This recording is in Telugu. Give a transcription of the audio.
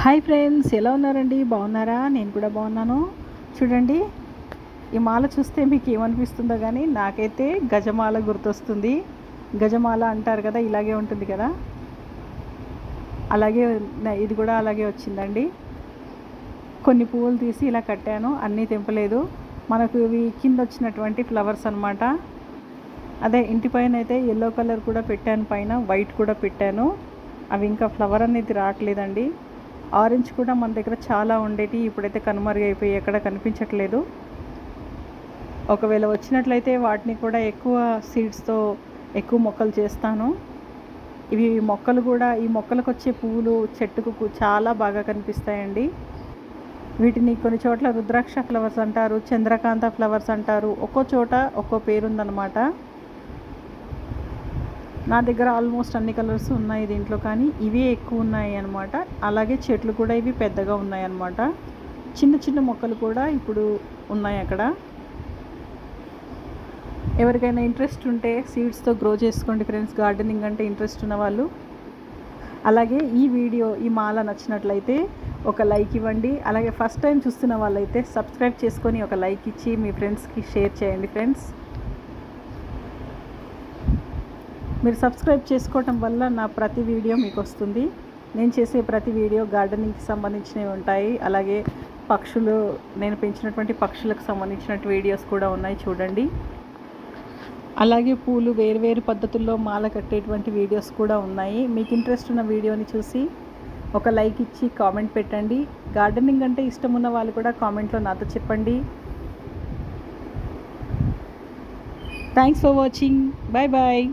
హాయ్ ఫ్రెండ్స్, ఎలా ఉన్నారండి? బాగున్నారా? నేను కూడా బాగున్నాను. చూడండి, ఈ మాల చూస్తే మీకు ఏమనిపిస్తుందో కానీ నాకైతే గజమాల గుర్తొస్తుంది. గజమాల అంటారు కదా, ఇలాగే ఉంటుంది కదా, అలాగే ఇది కూడా అలాగే వచ్చిందండి. కొన్ని పువ్వులు తీసి ఇలా కట్టాను, అన్నీ తెంపలేదు. మనకు ఇవి కింద వచ్చినటువంటి ఫ్లవర్స్ అనమాట. అదే ఇంటి పైన అయితే ఎల్లో కలర్ కూడా పెట్టాను, పైన వైట్ కూడా పెట్టాను. అవి ఇంకా ఫ్లవర్ అనేది రావట్లేదండి. ఆరెంజ్ కూడా మన దగ్గర చాలా ఉండేవి, ఇప్పుడైతే కనుమరుగైపోయి ఎక్కడ కనిపించట్లేదు. ఒకవేళ వచ్చినట్లయితే వాటిని కూడా ఎక్కువ సీడ్స్తో ఎక్కువ మొక్కలు చేస్తాను. ఇవి మొక్కలు కూడా, ఈ మొక్కలకు వచ్చే పువ్వులు చెట్టుకు చాలా బాగా కనిపిస్తాయండి. వీటిని కొన్ని చోట్ల రుద్రాక్ష ఫ్లవర్స్ అంటారు, చంద్రకాంత ఫ్లవర్స్ అంటారు. ఒక్కో చోట ఒక్కో పేరుందనమాట. నా దగ్గర ఆల్మోస్ట్ అన్ని కలర్స్ ఉన్నాయి దీంట్లో, కానీ ఇవే ఎక్కువ ఉన్నాయి అన్నమాట. అలాగే చెట్లు కూడా ఇవి పెద్దగా ఉన్నాయి అన్నమాట. చిన్న చిన్న మొక్కలు కూడా ఇప్పుడు ఉన్నాయి అక్కడ. ఎవరికైనా ఇంట్రెస్ట్ ఉంటే సీడ్స్తో గ్రో చేసుకోండి ఫ్రెండ్స్, గార్డెనింగ్ అంటే ఇంట్రెస్ట్ ఉన్న వాళ్ళు. అలాగే ఈ మాల నచ్చినట్లయితే ఒక లైక్ ఇవ్వండి. అలాగే ఫస్ట్ టైం చూస్తున్న వాళ్ళైతే సబ్స్క్రైబ్ చేసుకొని ఒక లైక్ ఇచ్చి మీ ఫ్రెండ్స్కి షేర్ చేయండి ఫ్రెండ్స్. మీరు సబ్స్క్రైబ్ చేసుకోవటం వల్ల నా ప్రతి వీడియో మీకు వస్తుంది. నేను చేసే ప్రతి వీడియో గార్డెనింగ్కి సంబంధించినవి ఉంటాయి. అలాగే నేను పెంచినటువంటి పక్షులకు సంబంధించిన వీడియోస్ కూడా ఉన్నాయి, చూడండి. అలాగే పూలు వేరు పద్ధతుల్లో మాల కట్టేటువంటి వీడియోస్ కూడా ఉన్నాయి. మీకు ఇంట్రెస్ట్ ఉన్న వీడియోని చూసి ఒక లైక్ ఇచ్చి కామెంట్ పెట్టండి. గార్డెనింగ్ అంటే ఇష్టం ఉన్న వాళ్ళు కూడా కామెంట్లో నాతో చెప్పండి. Thanks for watching. Bye bye.